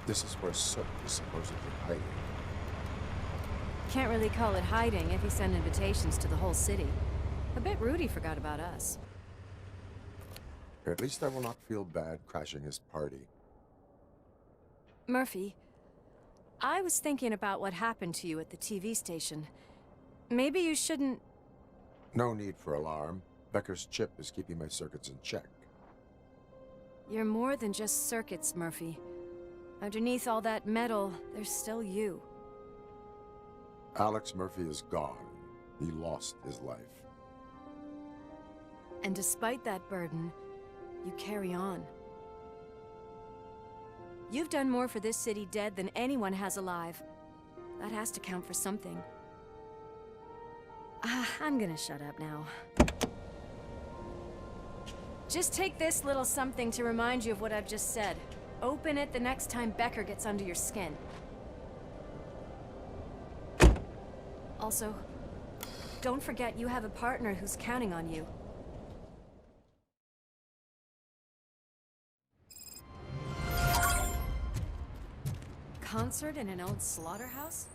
This is where Soot is supposedly hiding. Can't really call it hiding if he sent invitations to the whole city. A bit rude he forgot about us. At least I will not feel bad crashing his party. Murphy, I was thinking about what happened to you at the TV station. Maybe you shouldn't... No need for alarm. Becker's chip is keeping my circuits in check. You're more than just circuits, Murphy. Underneath all that metal, there's still you. Alex Murphy is gone. He lost his life. And despite that burden, you carry on. You've done more for this city dead than anyone has alive. That has to count for something. I'm gonna shut up now. Just take this little something to remind you of what I've just said. Open it the next time Becker gets under your skin. Also, don't forget you have a partner who's counting on you. Concert in an old slaughterhouse?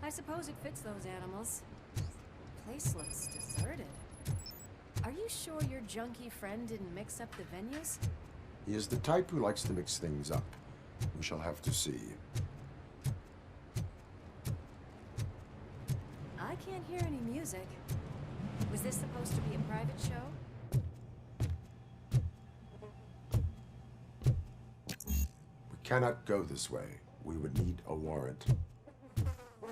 I suppose it fits those animals. The place looks deserted. Are you sure your junkie friend didn't mix up the venues? He is the type who likes to mix things up. We shall have to see. I can't hear any music. Was this supposed to be a private show? We cannot go this way. We would need a warrant.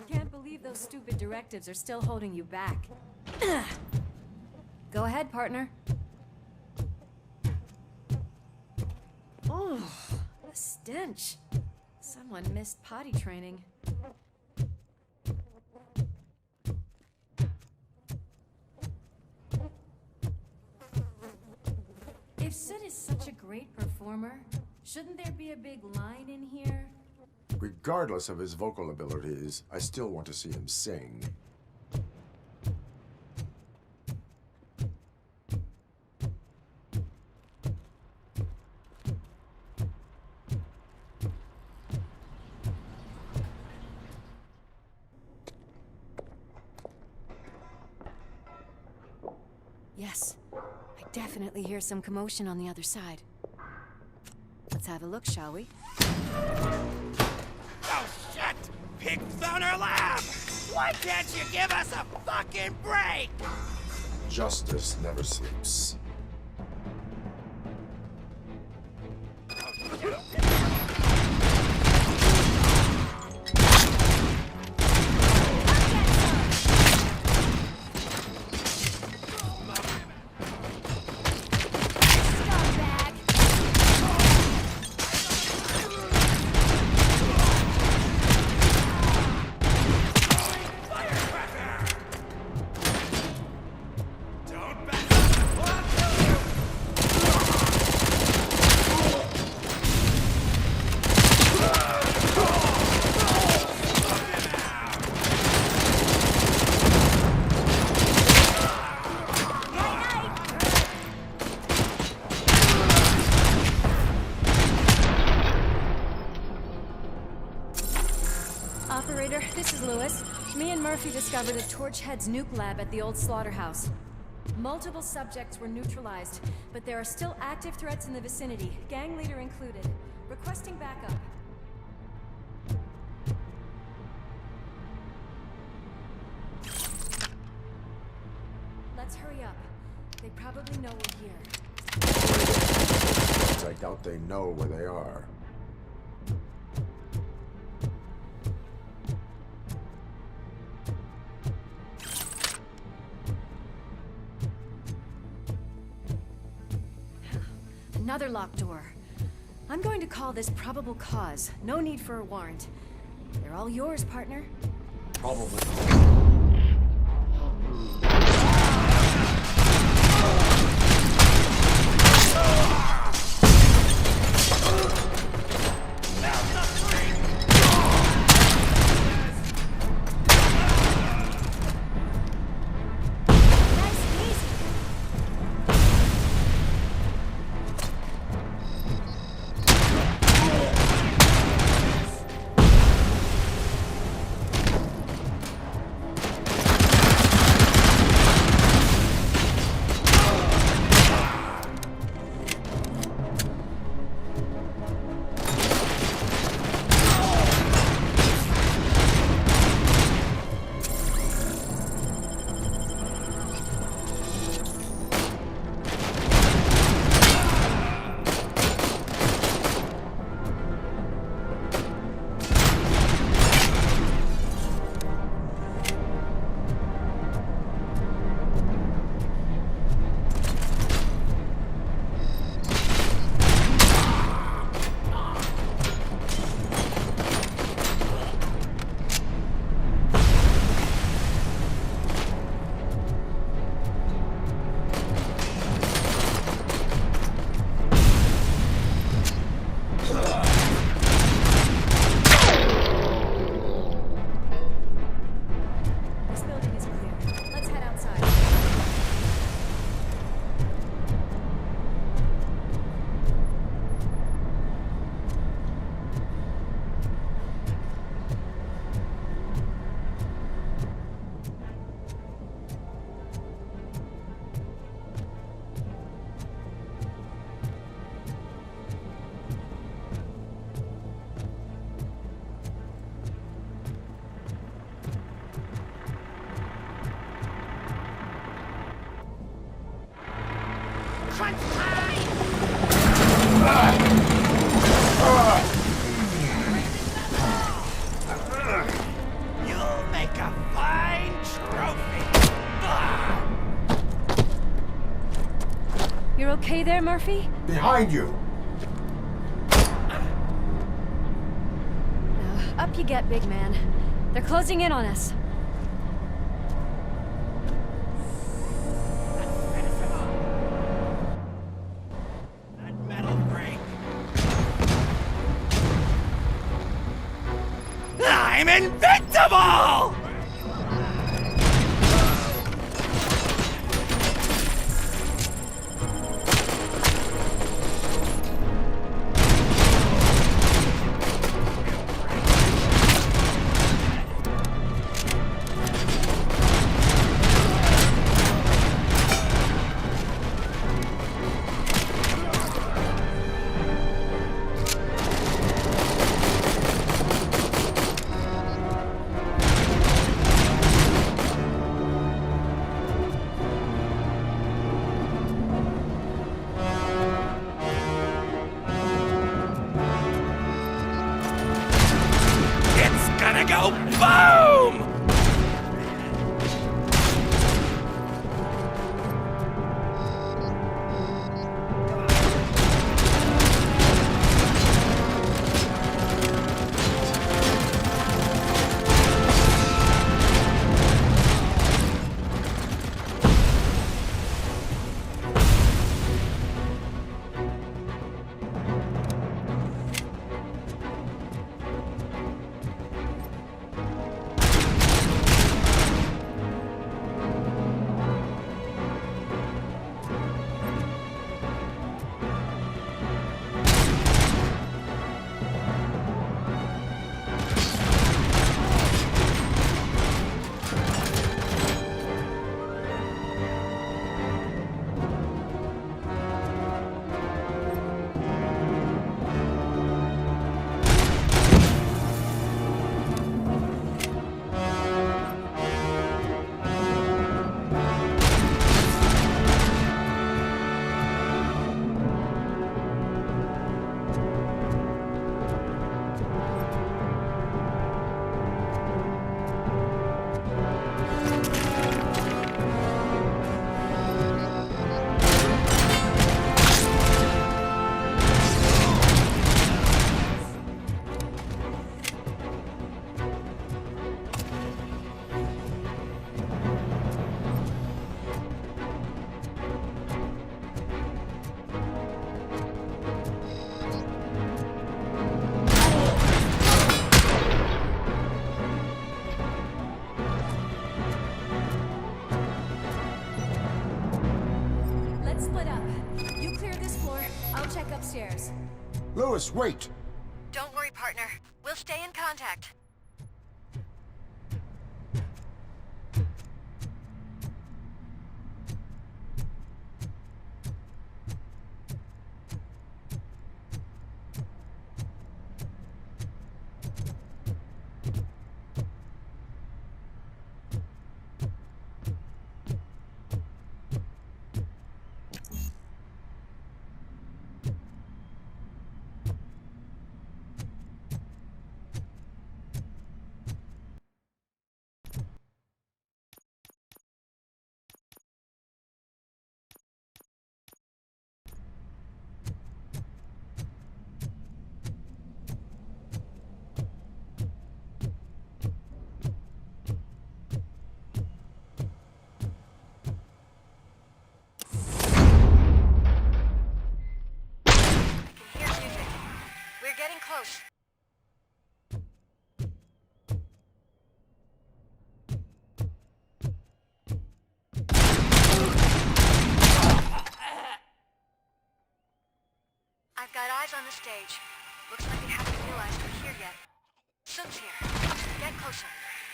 Can't believe those stupid directives are still holding you back. Go ahead, partner. Oh, the stench. Someone missed potty training. If Sid is such a great performer, shouldn't there be a big line in here? Regardless of his vocal abilities, I still want to see him sing. Yes, I definitely hear some commotion on the other side. Let's have a look, shall we? Oh shit! Pig found our lab! Why can't you give us a fucking break? Justice never sleeps. Operator, this is Lewis. Me and Murphy discovered a Torchhead's nuke lab at the old slaughterhouse. Multiple subjects were neutralized, but there are still active threats in the vicinity, gang leader included. Requesting backup. Let's hurry up. They probably know we're here. I doubt they know where they are. Another locked door. I'm going to call this probable cause. No need for a warrant. They're all yours, partner. Probably. Murphy? Behind you! Up you get, big man. They're closing in on us. That metal break. I'm invincible! Go boom! upstairs. Lewis, wait! Don't worry, partner. We'll stay in contact. Close. I've got eyes on the stage. Looks like they haven't realized we're here yet. Soon's here. Get closer.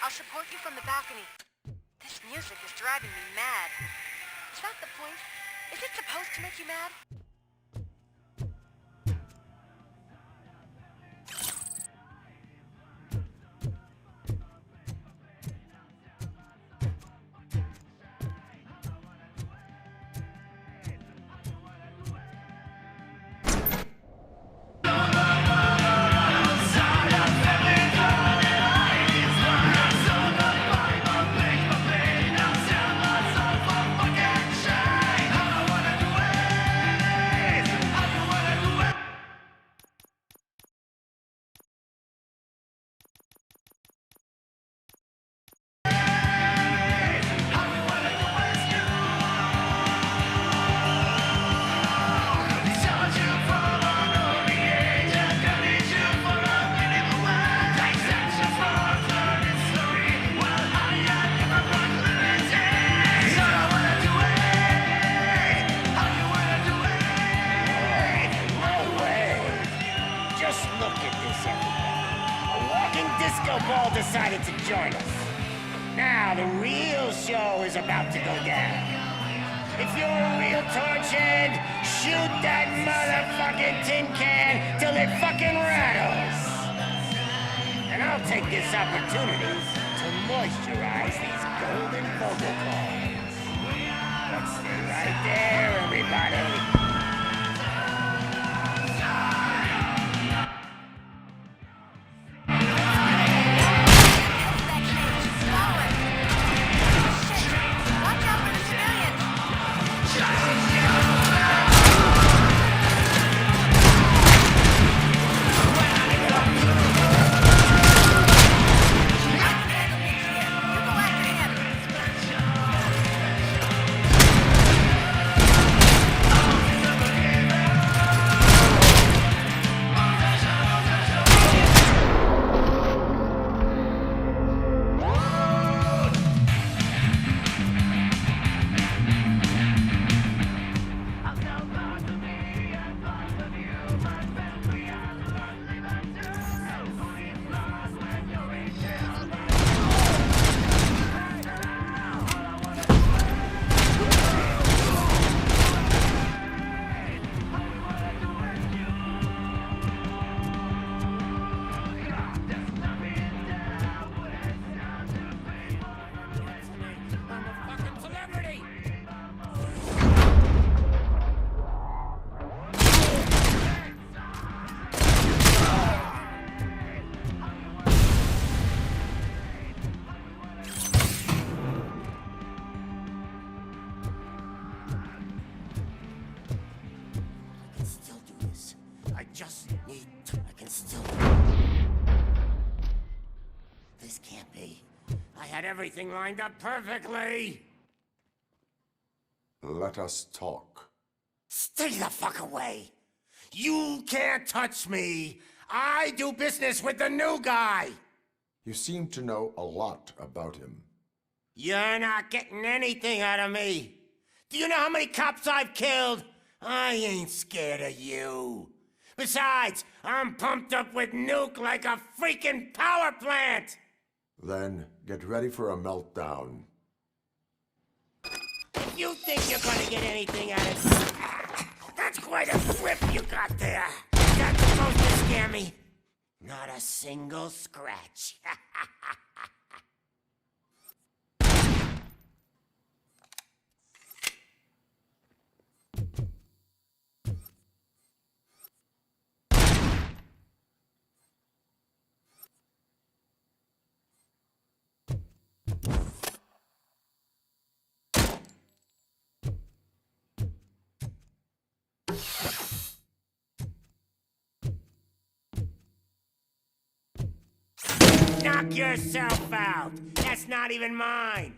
I'll support you from the balcony. This music is driving me mad. Is that the point? Is it supposed to make you mad? Disco Ball decided to join us. Now the real show is about to go down. If you're a real torchhead, shoot that motherfucking tin can till it fucking rattles. And I'll take this opportunity to moisturize these golden vocal cords. Let's stay right there, everybody. This can't be. I had everything lined up perfectly. Let us talk. Stay the fuck away. You can't touch me. I do business with the new guy. You seem to know a lot about him. You're not getting anything out of me. Do you know how many cops I've killed? I ain't scared of you. Besides, I'm pumped up with nuke like a freaking power plant! Then get ready for a meltdown. If you think you're gonna get anything out of me, that's quite a grip you got there. That's supposed to scare me. Not a single scratch. Knock yourself out. That's not even mine.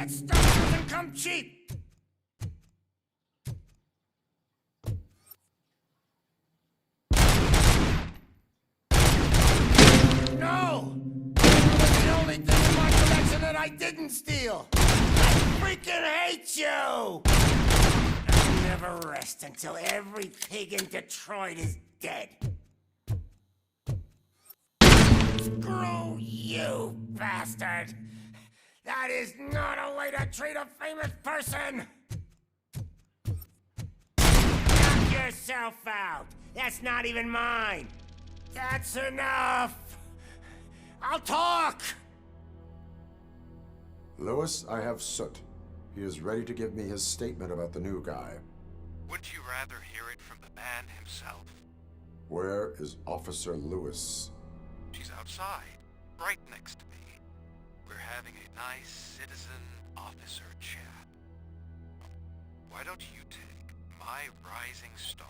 That stuff doesn't come cheap! No! That's the only thing in my collection that I didn't steal! I freaking hate you! I'll never rest until every pig in Detroit is dead. Screw you, bastard! That is not a way to treat a famous person! Knock yourself out! That's not even mine! That's enough! I'll talk! Lewis, I have Soot. He is ready to give me his statement about the new guy. Wouldn't you rather hear it from the man himself? Where is Officer Lewis? She's outside, right next to me. We're having a nice citizen-officer chat. Why don't you take my rising star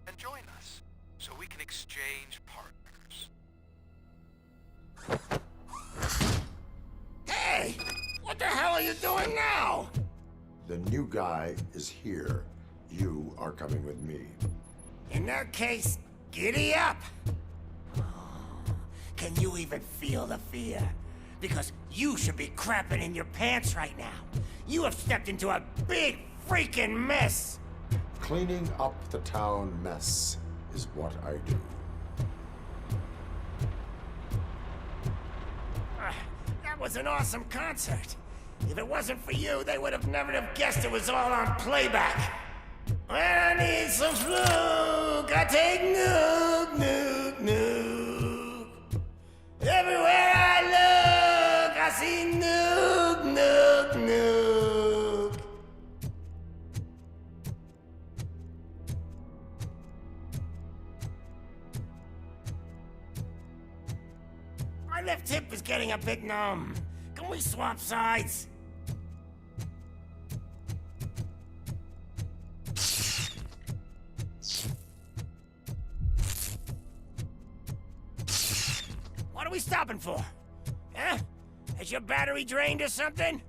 and join us, so we can exchange partners? Hey! What the hell are you doing now? The new guy is here. You are coming with me. In that case, giddy up! Can you even feel the fear? Because you should be crapping in your pants right now. You have stepped into a big freaking mess! Cleaning up the town mess is what I do. That was an awesome concert. If it wasn't for you, they would have never have guessed it was all on playback. When I need some fluke, I take nuke, nuke, nuke. Everywhere I look, I see nuke, nuke, nuke. My left hip is getting a bit numb. Can we swap sides? What are we stopping for? Huh? Has your battery drained or something?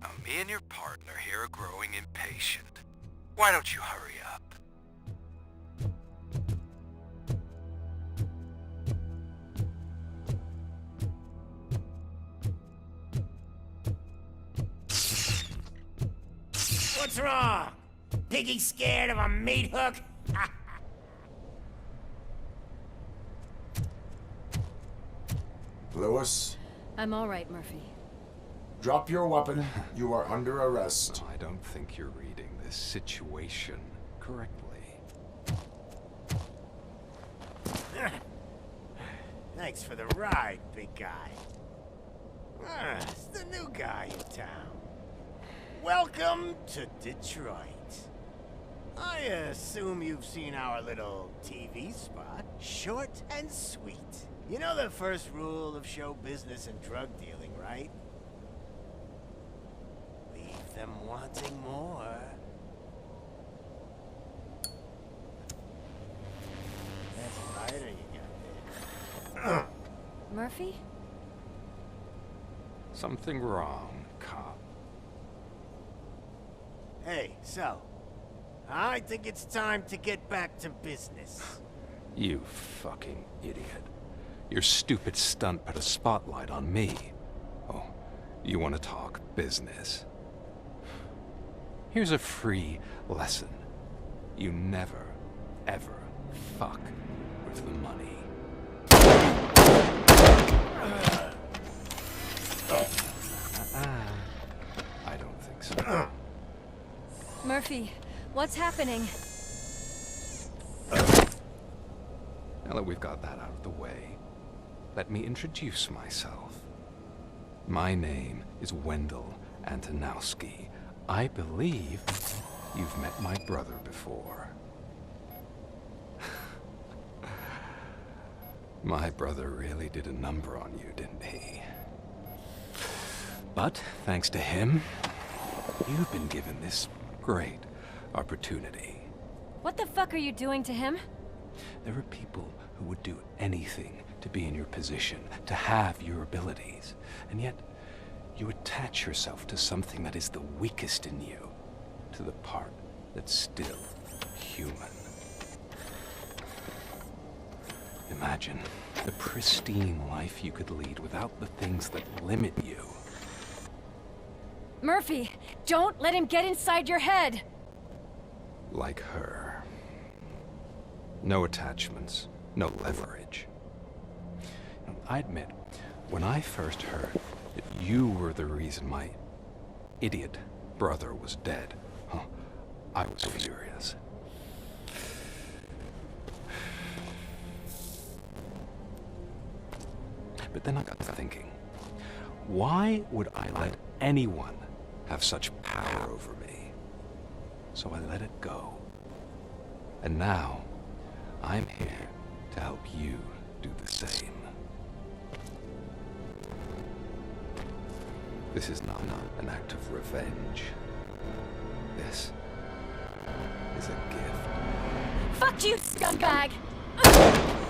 Now, me and your partner here are growing impatient. Why don't you hurry up? What's wrong? Piggy scared of a meat hook? Lewis, I'm all right, Murphy. drop your weapon. You are under arrest. I don't think you're reading this situation correctly. Thanks for the ride, big guy. It's the new guy in town. Welcome to Detroit. I assume you've seen our little TV spot. Short and sweet. You know the first rule of show business and drug dealing, right? Leave them wanting more. That's lighter you got there. Murphy? Something wrong, cop. Hey, so, I think it's time to get back to business. You fucking idiot. Your stupid stunt put a spotlight on me. Oh, you want to talk business? Here's a free lesson. You never, ever fuck with the money. I don't think so. Murphy, what's happening? Now that we've got that out of the way, let me introduce myself. My name is Wendell Antonowski. I believe you've met my brother before. My brother really did a number on you, didn't he? But thanks to him, you've been given this great opportunity. What the fuck are you doing to him? There are people who would do anything to be in your position, to have your abilities, and yet you attach yourself to something that is the weakest in you, to the part that's still human. Imagine the pristine life you could lead without the things that limit you. Murphy, don't let him get inside your head! Like her. No attachments, no leverage. I admit, when I first heard that you were the reason my idiot brother was dead, I was furious. But then I got to thinking, why would I let anyone have such power over me? So I let it go. And now, I'm here to help you do the same. This is not an act of revenge. This is a gift. Fuck you, scumbag!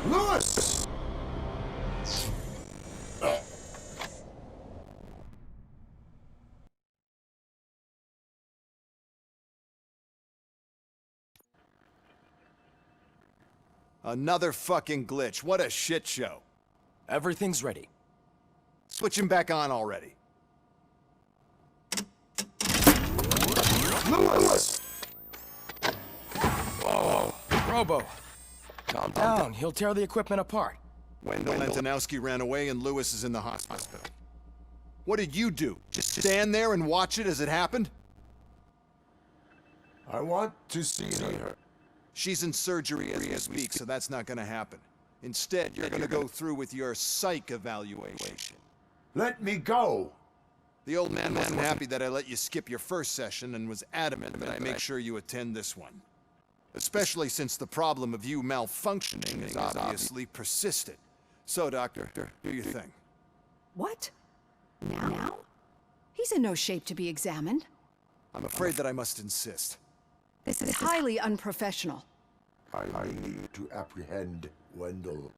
Lewis! Another fucking glitch. What a shit show. Everything's ready. Switch him back on already. Lewis! Whoa, Robo. Calm down. He'll tear the equipment apart. Wendell Antonowski ran away and Lewis is in the hospital. What did you do? Just stand there and watch it as it happened? I want to see her. She's in surgery as we speak, so that's not gonna happen. Instead, you're gonna go through with your psych evaluation. Let me go! The old man wasn't happy that I let you skip your first session and was adamant that I make sure you attend this one. Especially since the problem of you malfunctioning is obviously persistent. So, Doctor, do your thing. What? Now? He's in no shape to be examined. I'm afraid that I must insist. This is highly unprofessional. I need to apprehend Wendell.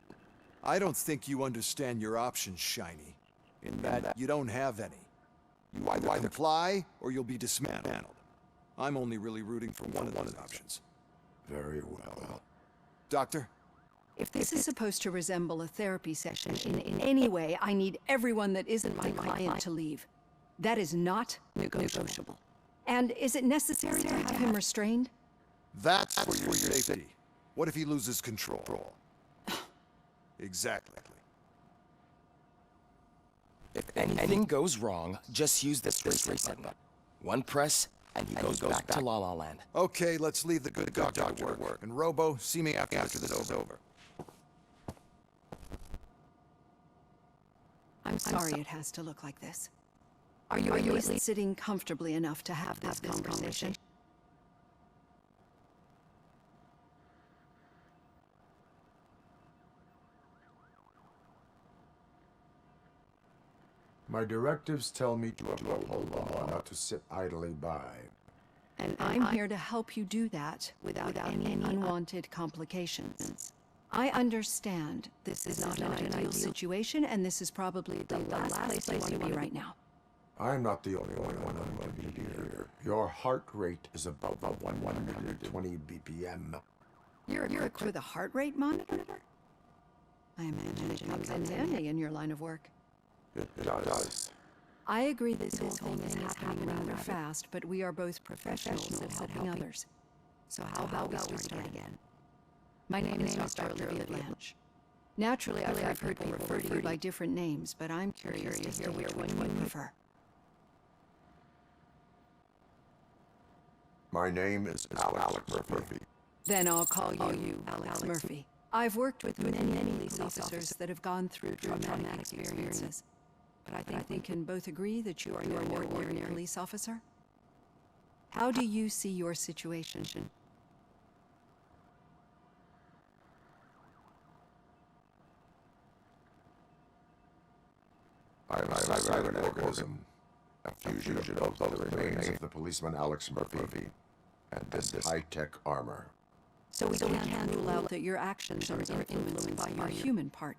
I don't think you understand your options, Shiny. In that, you don't have any. You either comply, or you'll be dismantled. I'm only really rooting for one of those options. Very well. Doctor? If this is supposed to resemble a therapy session in any way, I need everyone that isn't my client to leave. That is not negotiable. And is it necessary to have him restrained? That's for your safety. What if he loses control? Exactly. If anything goes wrong, just use this reset button. One press, and he goes back to La La Land. Okay, let's leave the good doctor to work. And Robo, see me after this is over. I'm sorry it has to look like this. Are you at least sitting comfortably enough to have this conversation? My directives tell me to uphold the law, not to sit idly by. And I'm here to help you do that without any unwanted complications. I understand this is not an ideal situation, and this is probably the last place you want to be right now. I'm not the only one who want to be here. Your heart rate is above 120 BPM. You're equipped with a heart rate monitor? I imagine it comes in handy in your line of work. It does. I agree this whole thing is happening rather fast, but we are both professionals at helping others. So how about we start again? My name is Dr. Olivia Blanche. Naturally, I've heard people refer to you by different names, but I'm curious to hear which one you prefer. My name is Alex Murphy. Then I'll call you Alex Murphy. I've worked with many police officers that have gone through traumatic experiences. But I think we can both agree that you are no ordinary police officer. How do you see your situation? I have an organism, a fusion of the remains of the policeman Alex Murphy and this high-tech armor. So we can't rule out that your actions are influenced by your human part.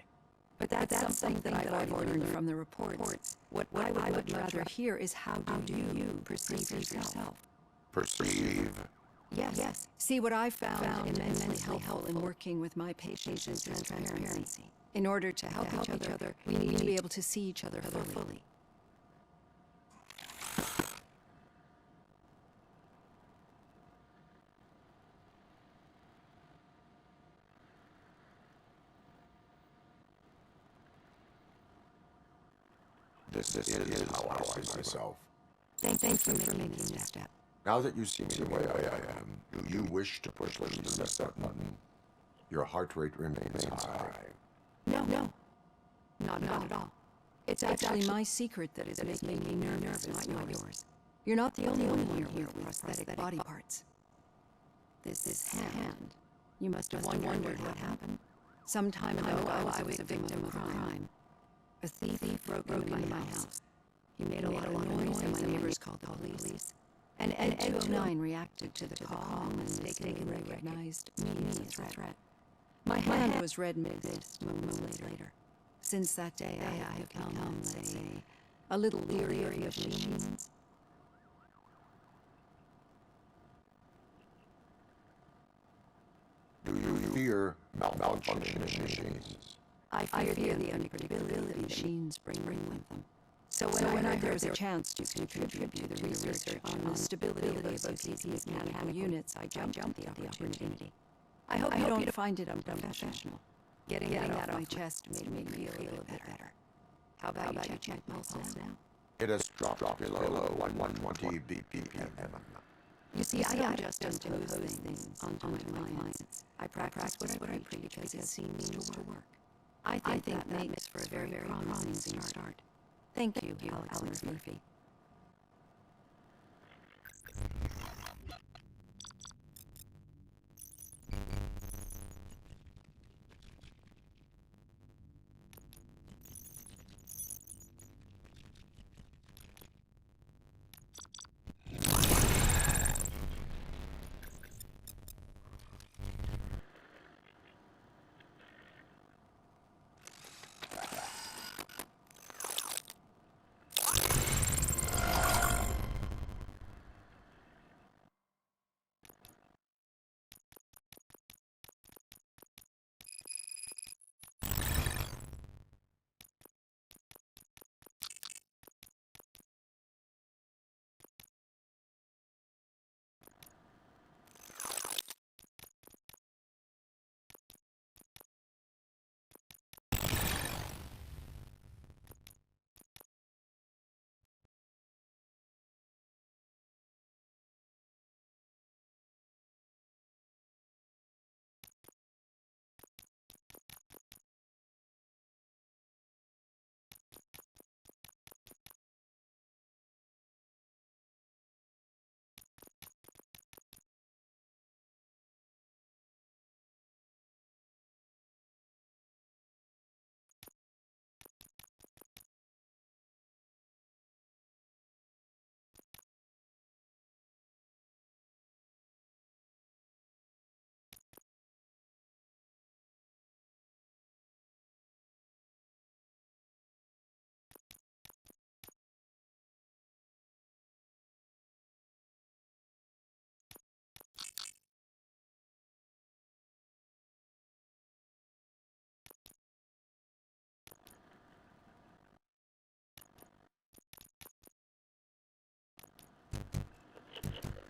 But that's something that I've already learned from the reports. What I would much rather hear is how do you perceive yourself? Perceive? Yes. See, what I found immensely helpful in working with my patients is transparency. In order to help each other, we need to be able to see each other fully. This is how I see myself. Thank you for making this step. Now that you see me the way I am, do you wish to push the reset button? Your heart rate remains high. No. Not at all. It's actually my secret that is making me nervous, not yours. You're not the only one here with prosthetic body parts. This hand. You must have wondered what happened. Some time ago, I was a victim of a crime. A thief broke into my house. He made a lot of noise, and my neighbors called the police. And Ed 209 reacted to the call and mistakenly recognized me as a threat. My hand was red mist moments later. Since that day, I have become, let's say, a little leery of machines. Do you fear malfunctioning machines? I fear the unpredictability machines bring with them. So when I heard there was a chance to contribute to the research on the stability of OCP's mechanical units, I jumped at the opportunity. I hope you don't find it unprofessional. Getting that off my chest made me feel a little bit better. How about you check pulse now? It has dropped below 120 BPM. You see, I don't just impose things onto my clients. I practice what I preach because it seems to work. I think that makes for a very promising start. Thank you, Alex Murphy.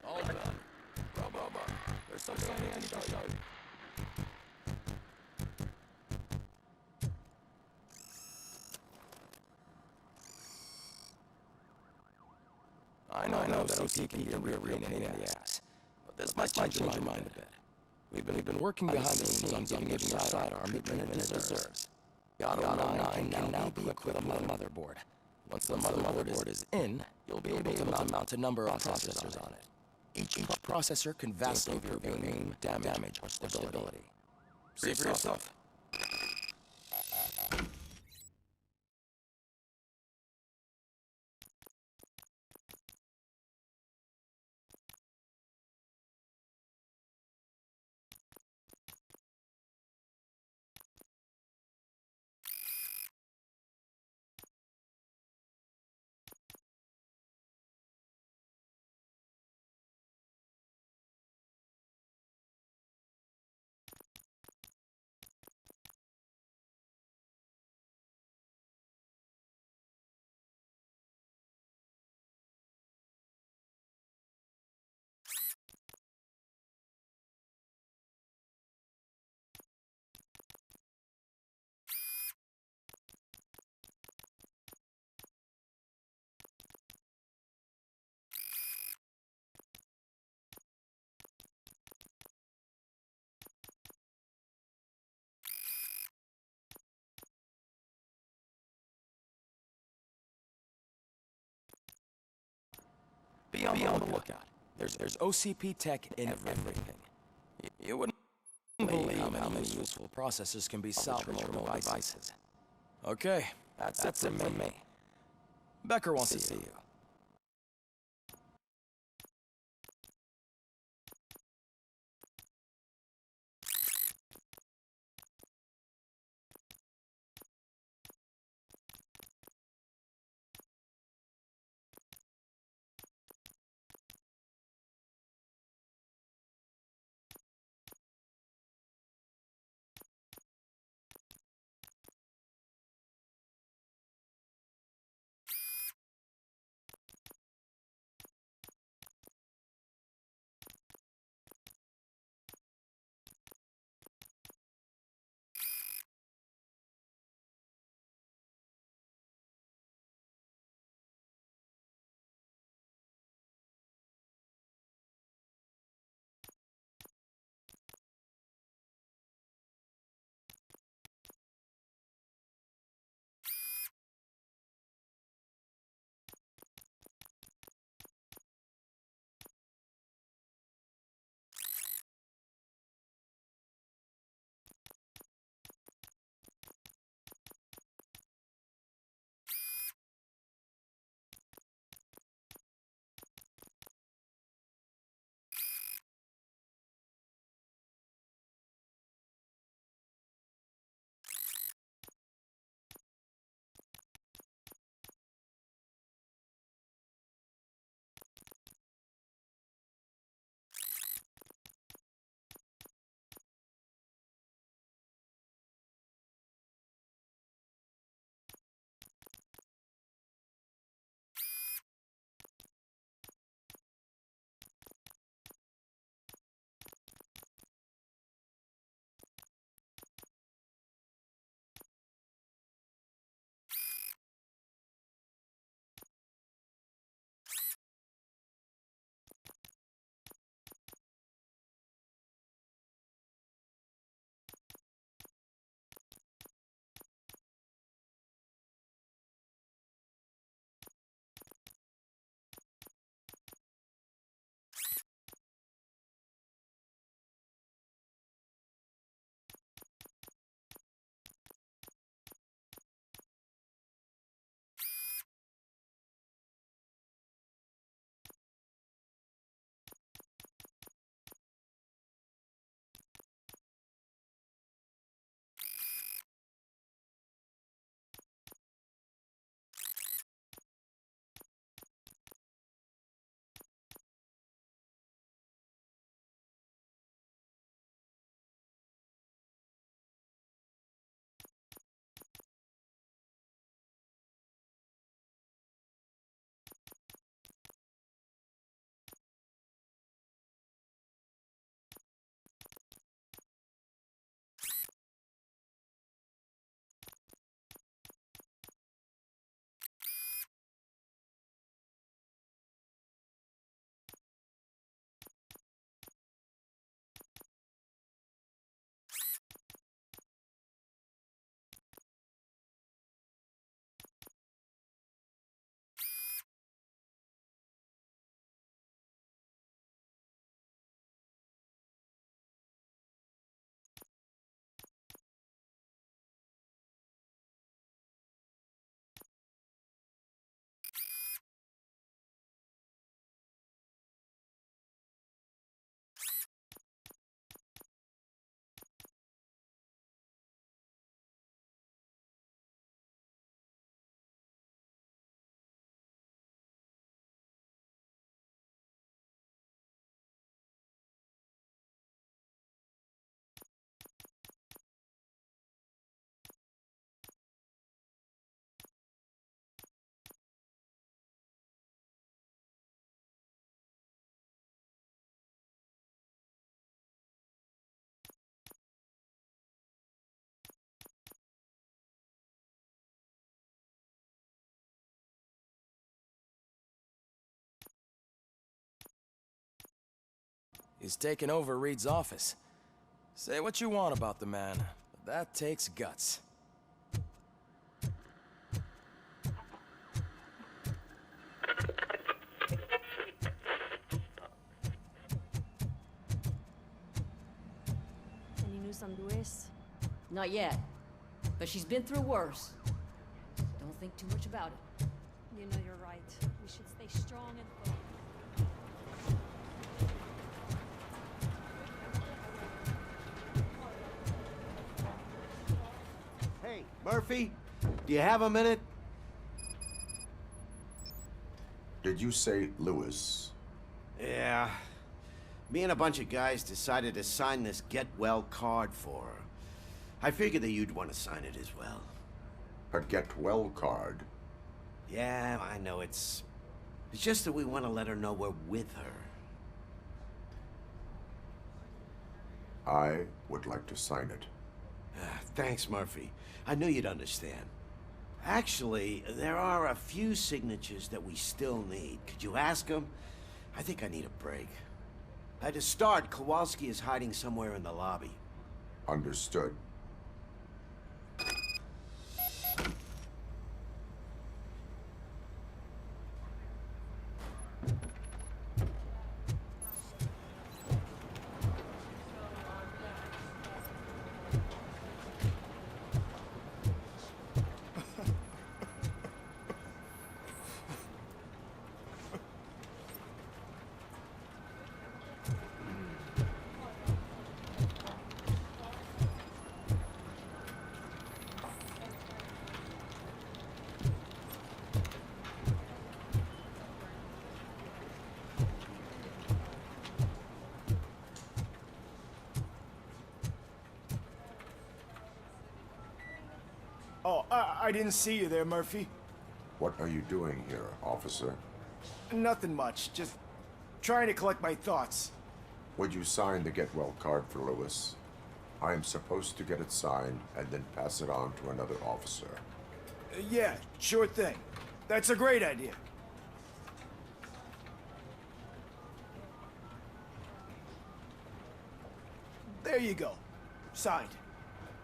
Hold on. RoboCop, there's something I need to tell you. I know that OC can be a real pain in the ass, but this might change your mind a bit. We've been working behind the scenes on giving your sidearm the treatment it deserves. The Auto 9 can now be equipped with a motherboard. Once the motherboard is in, you'll be able to mount a number of processors on it. Each processor can vastly improve your aim, damage, or stability. See for yourself. Be on the lookout. There's OCP tech in everything. You wouldn't believe how many useful processors can be salvaged from devices. Okay, that's it from me. Becker wants to see you. He's taken over Reed's office. Say what you want about the man, but that takes guts. progress on Luis? Not yet. But she's been through worse. Don't think too much about it. You know you're right. We should stay strong and focused. Hey, Murphy, do you have a minute? Did you say Lewis? Yeah. Me and a bunch of guys decided to sign this get well card for her. I figured that you'd want to sign it as well. A get well card? Yeah, I know it's just that we want to let her know we're with her. I would like to sign it. Thanks, Murphy. I knew you'd understand. Actually, there are a few signatures that we still need. Could you ask them? I think I need a break. To start, Kowalski is hiding somewhere in the lobby. Understood. Oh, I didn't see you there, Murphy. What are you doing here, officer? Nothing much, just trying to collect my thoughts. Would you sign the get well card for Lewis? I am supposed to get it signed and then pass it on to another officer. Yeah, sure thing. That's a great idea. There you go. Signed.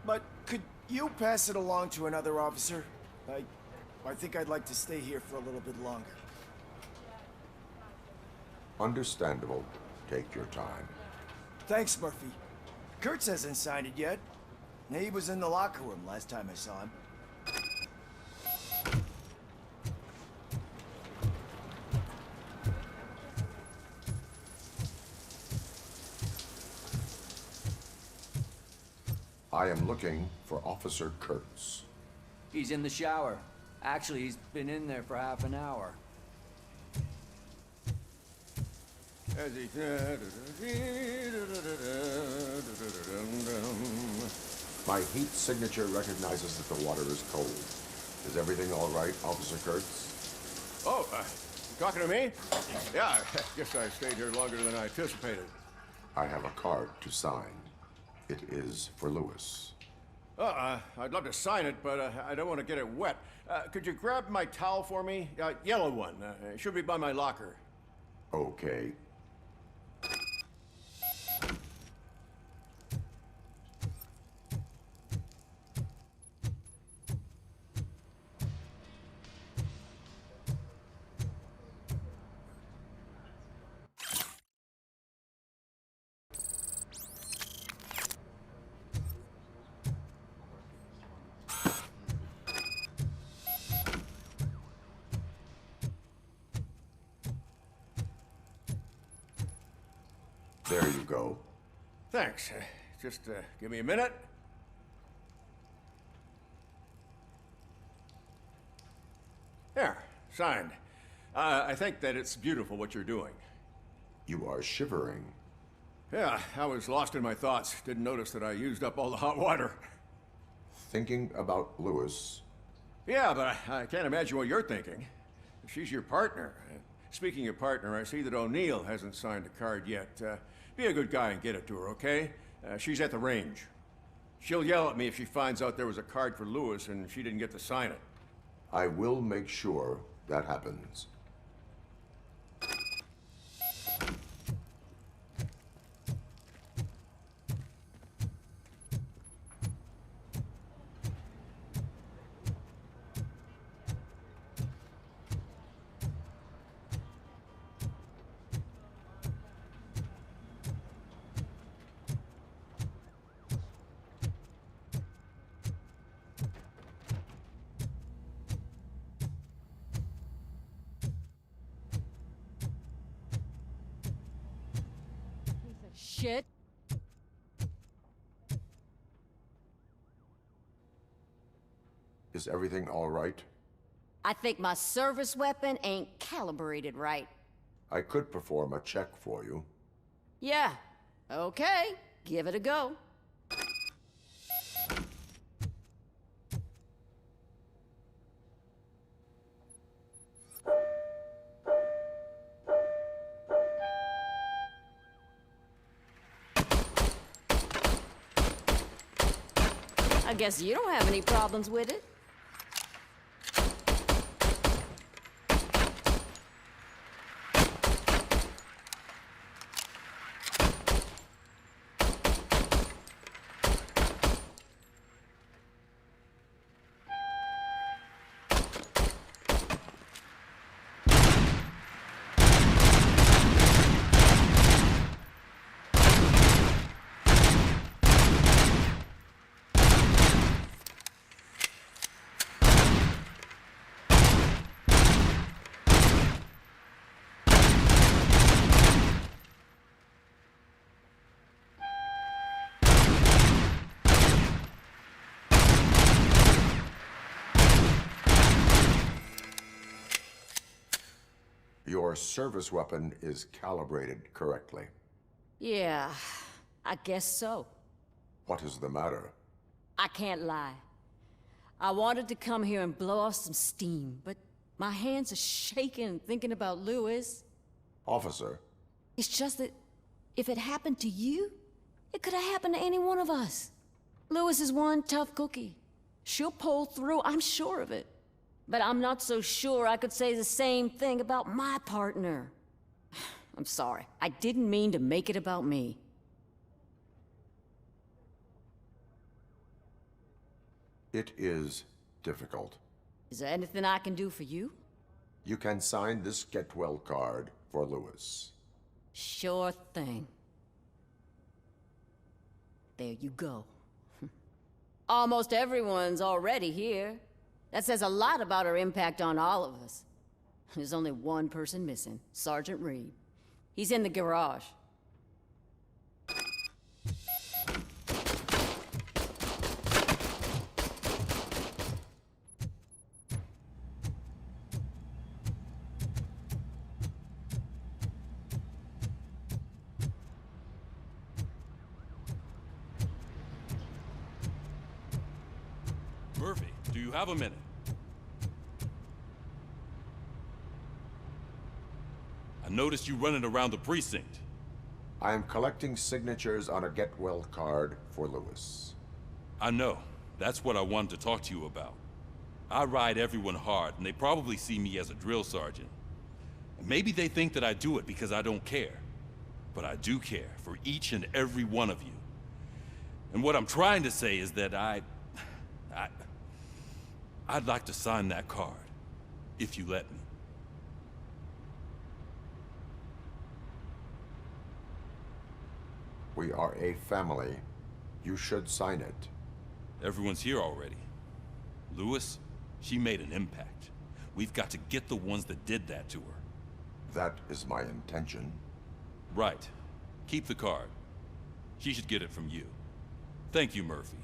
But could you pass it along to another officer? I think I'd like to stay here for a little bit longer. Understandable. Take your time. Thanks, Murphy. Kurtz hasn't signed it yet. He was in the locker room last time I saw him. I am looking for Officer Kurtz. He's in the shower. Actually, he's been in there for half an hour. My heat signature recognizes that the water is cold. Is everything all right, Officer Kurtz? Oh, talking to me? Yeah, I guess I stayed here longer than I anticipated. I have a card to sign. It is for Lewis. I'd love to sign it, but I don't want to get it wet. Could you grab my towel for me? Yellow one. It should be by my locker. Okay. There you go. Thanks. Just give me a minute. There, signed. I think that it's beautiful what you're doing. You are shivering. Yeah, I was lost in my thoughts. Didn't notice that I used up all the hot water. Thinking about Lewis. Yeah, but I can't imagine what you're thinking. She's your partner. Speaking of partner, I see that O'Neill hasn't signed a card yet. Be a good guy and get it to her, okay? She's at the range. She'll yell at me if she finds out there was a card for Lewis and she didn't get to sign it. I will make sure that happens. shit. Is everything all right? I think my service weapon ain't calibrated right. I could perform a check for you. Yeah, okay. Give it a go. I guess you don't have any problems with it. Your service weapon is calibrated correctly. Yeah, I guess so. What is the matter? I can't lie. I wanted to come here and blow off some steam, but my hands are shaking thinking about Lewis. Officer, It's just that if it happened to you, it could have happened to any one of us. Lewis is one tough cookie. She'll pull through, I'm sure of it. But I'm not so sure I could say the same thing about my partner. I'm sorry. I didn't mean to make it about me. it is difficult. Is there anything I can do for you? You can sign this get well card for Lewis. Sure thing. There you go. Almost everyone's already here. That says a lot about her impact on all of us. There's only one person missing, Sergeant Reed. He's in the garage. Murphy, do you have a minute? I noticed you running around the precinct. I am collecting signatures on a get well card for Lewis. I know. That's what I wanted to talk to you about. I ride everyone hard, and they probably see me as a drill sergeant. And maybe they think that I do it because I don't care. But I do care for each and every one of you. And what I'm trying to say is that I'd like to sign that card, if you let me. We are a family. You should sign it. Everyone's here already. Lewis, she made an impact. We've got to get the ones that did that to her. That is my intention. Right. Keep the card. She should get it from you. Thank you, Murphy.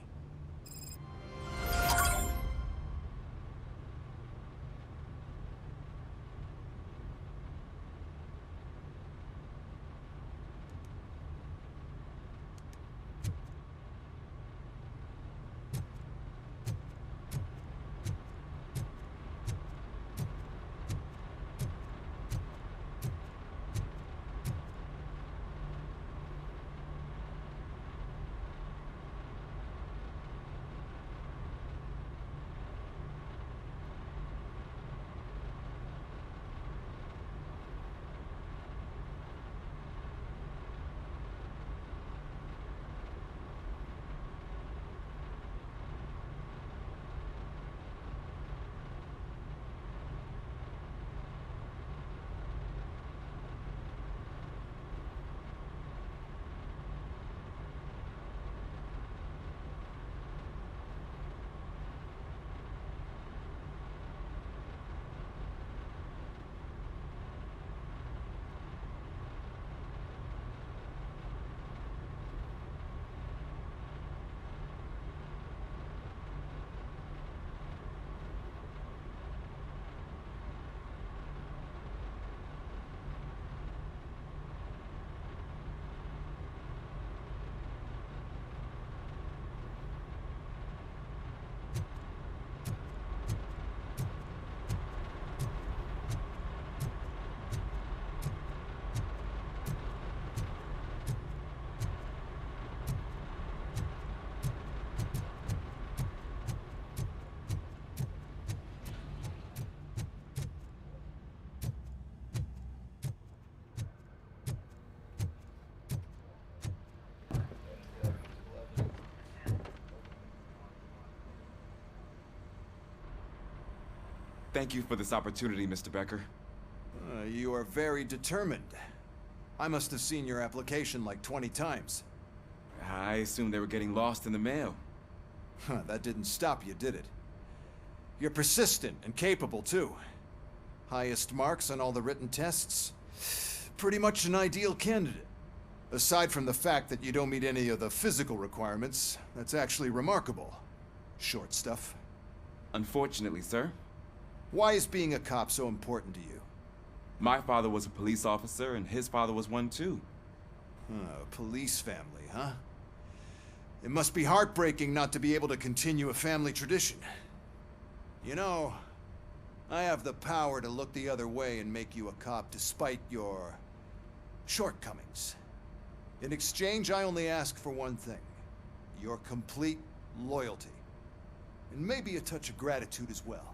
Thank you for this opportunity, Mr. Becker. You are very determined. I must have seen your application like 20 times. I assumed they were getting lost in the mail. That didn't stop you, did it? You're persistent and capable, too. Highest marks on all the written tests. Pretty much an ideal candidate. Aside from the fact that you don't meet any of the physical requirements, that's actually remarkable. Short stuff. Unfortunately, sir. Why is being a cop so important to you? My father was a police officer, and his father was one, too. A police family, huh? It must be heartbreaking not to be able to continue a family tradition. You know, I have the power to look the other way and make you a cop despite your shortcomings. In exchange, I only ask for one thing. Your complete loyalty. And maybe a touch of gratitude as well.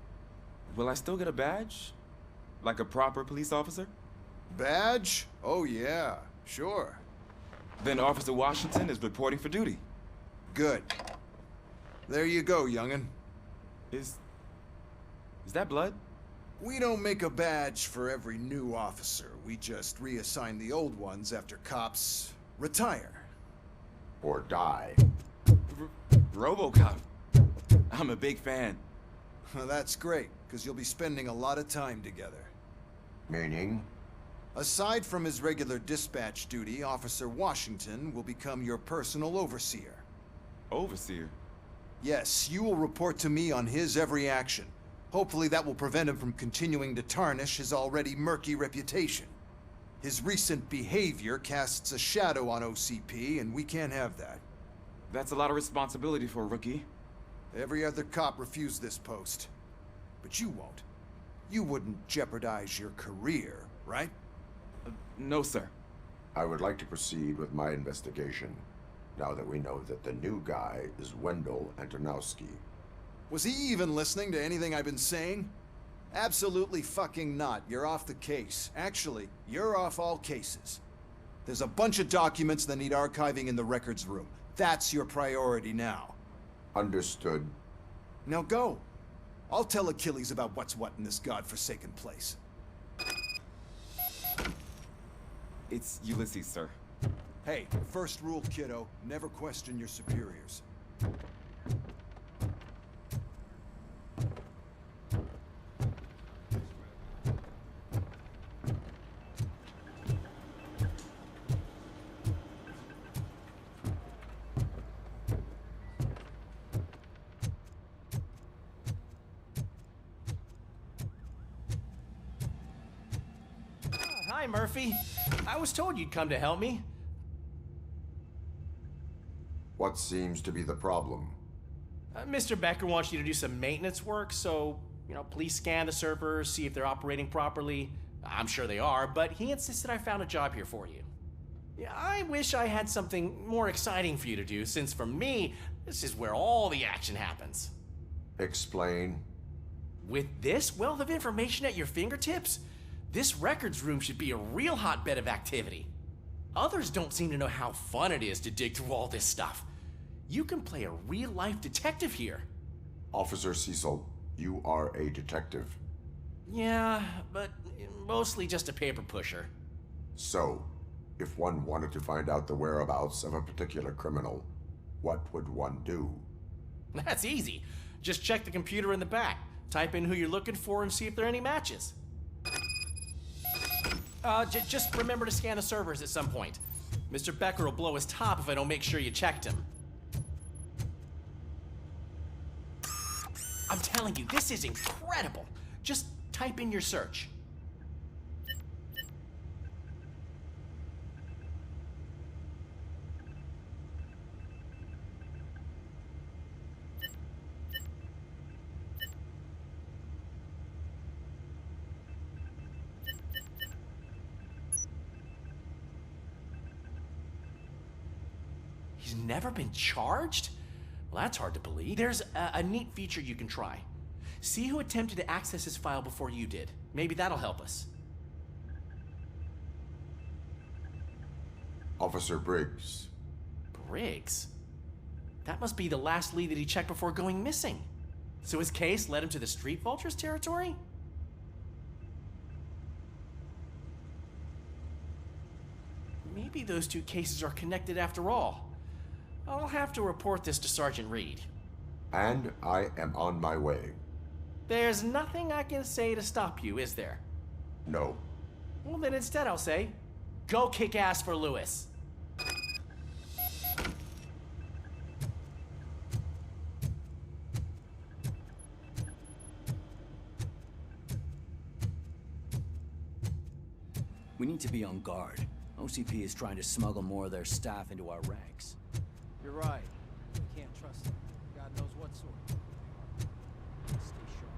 Will I still get a badge? Like a proper police officer? Badge? Oh yeah, sure. Then Officer Washington is reporting for duty. Good. There you go, young'un. Is that blood? We don't make a badge for every new officer. We just reassign the old ones after cops retire. Or die. RoboCop. I'm a big fan. That's great, because you'll be spending a lot of time together. Meaning? Aside from his regular dispatch duty, Officer Washington will become your personal overseer. Overseer? Yes, you will report to me on his every action. Hopefully that will prevent him from continuing to tarnish his already murky reputation. His recent behavior casts a shadow on OCP, and we can't have that. That's a lot of responsibility for a rookie. Every other cop refused this post. But you won't. You wouldn't jeopardize your career, right? No, sir. I would like to proceed with my investigation, now that we know that the new guy is Wendell Antonowski. Was he even listening to anything I've been saying? Absolutely fucking not. You're off the case. Actually, you're off all cases. There's a bunch of documents that need archiving in the records room. That's your priority now. Understood. Now go. I'll tell Achilles about what's what in this godforsaken place. It's Ulysses, sir. Hey, first rule, kiddo, never question your superiors. Hi, Murphy. I was told you'd come to help me. What seems to be the problem? Mr. Becker wants you to do some maintenance work, so, please scan the servers, see if they're operating properly. I'm sure they are, but he insisted I found a job here for you. Yeah, I wish I had something more exciting for you to do, since for me, this is where all the action happens. Explain. With this wealth of information at your fingertips, this records room should be a real hotbed of activity. Others don't seem to know how fun it is to dig through all this stuff. You can play a real-life detective here. Officer Cecil, you are a detective. Yeah, but mostly just a paper pusher. So, if one wanted to find out the whereabouts of a particular criminal, what would one do? That's easy. Just check the computer in the back, type in who you're looking for, and see if there are any matches. Just remember to scan the servers at some point. Mr. Becker will blow his top if I don't make sure you checked him. I'm telling you, this is incredible. Just type in your search. He's never been charged? Well, that's hard to believe. There's a neat feature you can try. See who attempted to access his file before you did. Maybe that'll help us. Officer Briggs. Briggs? That must be the last lead that he checked before going missing. So his case led him to the Street Vultures territory? Maybe those two cases are connected after all. I'll have to report this to Sergeant Reed. And I am on my way. There's nothing I can say to stop you, is there? No. Well, then instead I'll say, go kick ass for Lewis. We need to be on guard. OCP is trying to smuggle more of their staff into our ranks. You're right. We can't trust them. God knows what sort. Stay sharp.